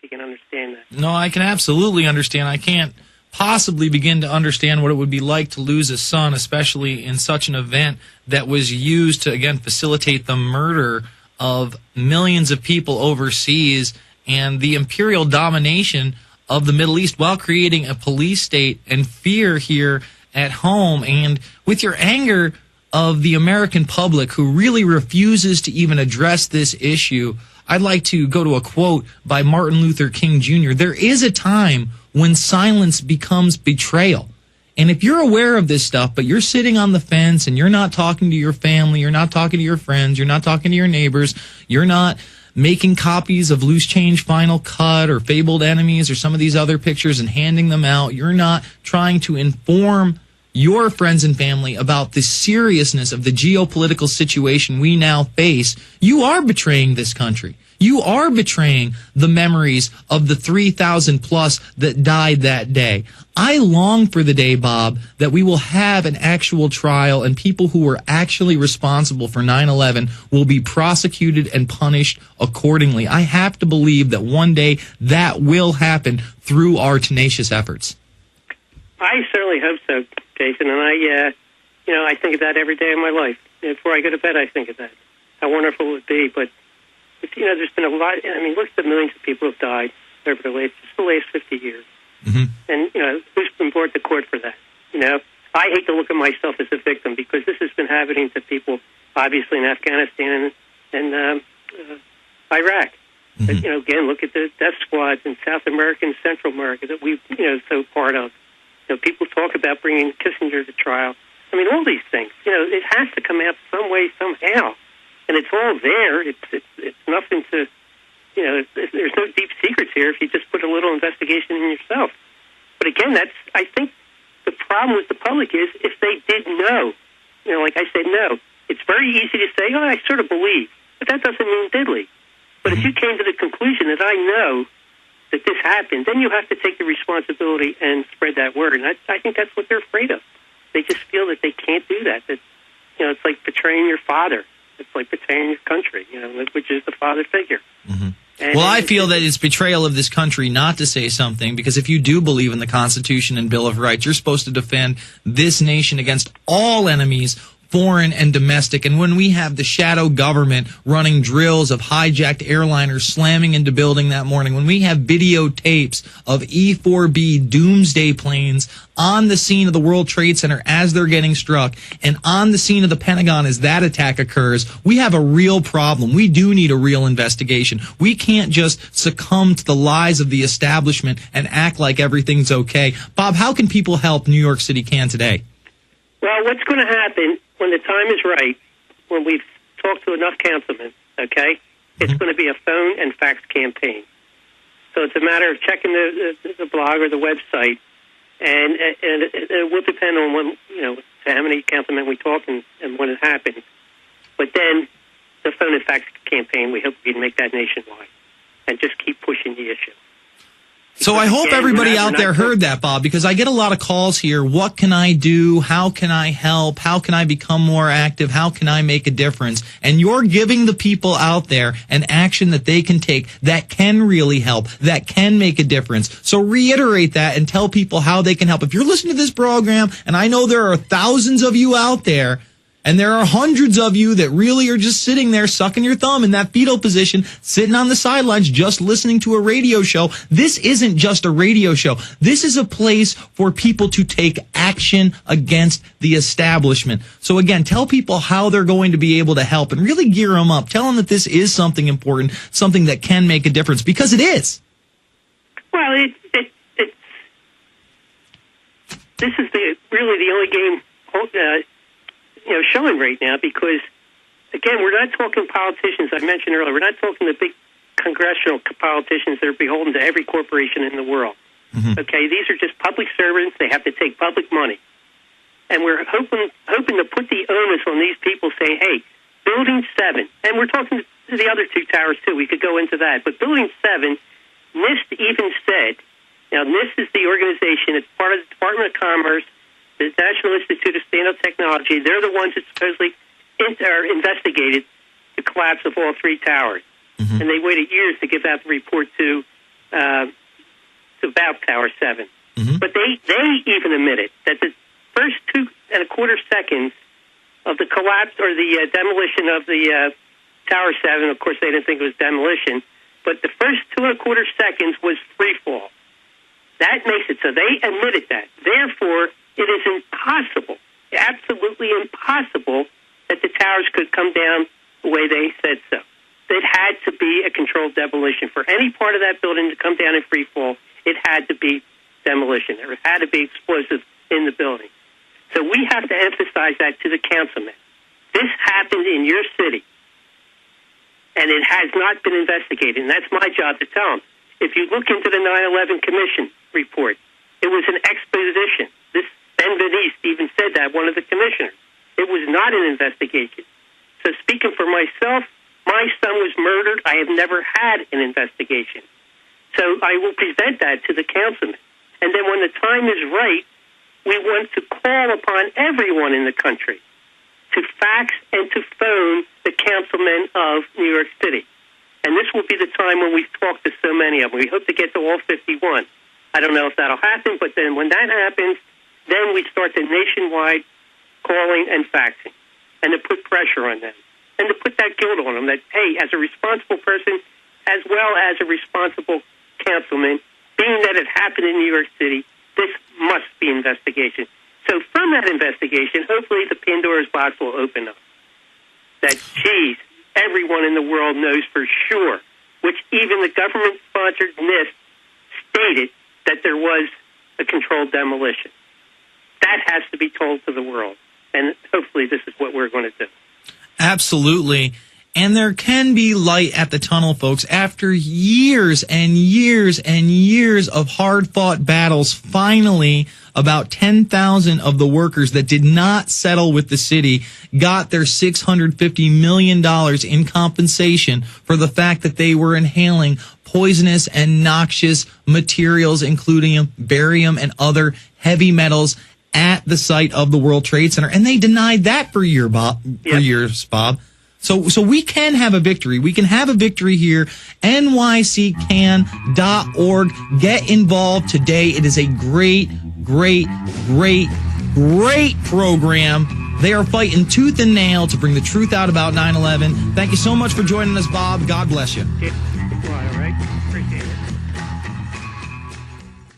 if you can understand that. No, I can absolutely understand. I can't possibly begin to understand what it would be like to lose a son, especially in such an event that was used to, again, facilitate the murder of millions of people overseas and the imperial domination of the Middle East while creating a police state and fear here at home. And with your anger of the American public who really refuses to even address this issue, I'd like to go to a quote by Martin Luther King Jr. There is a time when silence becomes betrayal. And if you're aware of this stuff, but you're sitting on the fence and you're not talking to your family, you're not talking to your friends, you're not talking to your neighbors, you're not making copies of Loose Change Final Cut or Fabled Enemies or some of these other pictures and handing them out, you're not trying to inform your friends and family about the seriousness of the geopolitical situation we now face, you are betraying this country. You are betraying the memories of the 3,000 plus that died that day. I long for the day, Bob, that we will have an actual trial and people who were actually responsible for 9/11 will be prosecuted and punished accordingly. I have to believe that one day that will happen through our tenacious efforts. I certainly hope so, Jason, and I think of that every day of my life. Before I go to bed, I think of that. How wonderful it would be, but there's been a lot. Look at the millions of people who have died over the last 50 years. Mm-hmm. And, who's been brought to court for that? I hate to look at myself as a victim because this has been happening to people, obviously, in Afghanistan and Iraq. Mm-hmm. But, again, look at the death squads in South America and Central America that we've, so part of. People talk about bringing Kissinger to trial. All these things. It has to come out some way, somehow. And it's all there. It's nothing to, there's no deep secrets here if you just put a little investigation in yourself. But again, I think the problem with the public is if they did know, like I said, no. It's very easy to say, oh, I sort of believe. But that doesn't mean diddly. But if you came to the conclusion that I know that this happened, then you have to take the responsibility and spread that word. And I think that's what they're afraid of. They just feel that they can't do that. That it's like betraying your father. It's like betraying your country, which is the father figure. Mm-hmm. Well, I feel that it's betrayal of this country not to say something, because if you do believe in the Constitution and Bill of Rights, you're supposed to defend this nation against all enemies, foreign and domestic. And when we have the shadow government running drills of hijacked airliners slamming into building that morning, when we have videotapes of E-4B doomsday planes on the scene of the World Trade Center as they're getting struck and on the scene of the Pentagon as that attack occurs, we have a real problem. We do need a real investigation. We can't just succumb to the lies of the establishment and act like everything's okay. Bob, how can people help New York City can today? Well, what's going to happen when the time is right, when we've talked to enough councilmen, okay, it's going to be a phone and fax campaign. So it's a matter of checking the blog or the website, and it will depend on when, how many councilmen we talk and when it happens. But then the phone and fax campaign, we hope we can make that nationwide and just keep pushing the issue. So I hope everybody out there heard that, Bob, because I get a lot of calls here. What can I do? How can I help? How can I become more active? How can I make a difference? And you're giving the people out there an action that they can take that can really help, that can make a difference. So reiterate that and tell people how they can help. If you're listening to this program, and I know there are thousands of you out there, and there are hundreds of you that really are just sitting there sucking your thumb in that fetal position, sitting on the sidelines, just listening to a radio show. This isn't just a radio show. This is a place for people to take action against the establishment. So again, tell people how they're going to be able to help and really gear them up. Tell them that this is something important, something that can make a difference, because it is. Well, this is really the only game showing right now, because again, we're not talking politicians. I mentioned earlier, we're not talking the big congressional politicians that are beholden to every corporation in the world. Mm-hmm. Okay, these are just public servants. They have to take public money, and we're hoping to put the onus on these people, saying, "Hey, Building 7," and we're talking to the other two towers too. We could go into that, but Building 7, NIST even said. Now, NIST is the organization. It's part of the Department of Commerce. The National Institute of Standard Technology, they're the ones that supposedly investigated the collapse of all three towers. Mm-hmm. And they waited years to give out the report to about Tower 7. Mm-hmm. But they even admitted that the first 2.25 seconds of the collapse or the demolition of the Tower 7, of course, they didn't think it was demolition, but the first 2.25 seconds was free fall. That makes it so. They admitted that. Therefore, it is impossible, absolutely impossible, that the towers could come down the way they said so. It had to be a controlled demolition. For any part of that building to come down in free fall, it had to be demolition. There had to be explosives in the building. So we have to emphasize that to the councilmen. This happened in your city, and it has not been investigated, and that's my job to tell them. If you look into the 9/11 Commission report, it was an exposition. This Ben Veniste even said that, one of the commissioners. It was not an investigation. So speaking for myself, my son was murdered. I have never had an investigation. So I will present that to the councilman. And then when the time is right, we want to call upon everyone in the country to fax and to phone the councilmen of New York City. And this will be the time when we talk to so many of them. We hope to get to all 51. I don't know if that'll happen, but then when that happens, then we start the nationwide calling and faxing, and to put pressure on them, and to put that guilt on them that, hey, as a responsible person, as well as a responsible councilman, being that it happened in New York City, this must be investigation. So from that investigation, hopefully the Pandora's box will open up. That, geez, everyone in the world knows for sure, which even the government-sponsored NIST stated that there was a controlled demolition. That has to be told to the world, and hopefully this is what we're going to do. Absolutely. And there can be light at the tunnel, folks. After years and years and years of hard-fought battles, finally, about 10,000 of the workers that did not settle with the city got their $650 million in compensation for the fact that they were inhaling poisonous and noxious materials, including barium and other heavy metals, at the site of the World Trade Center. And they denied that for years, Bob. So we can have a victory. We can have a victory here. nyccan.org. Get involved today. It is a great program. They are fighting tooth and nail to bring the truth out about 9/11. Thank you so much for joining us, Bob. God bless you.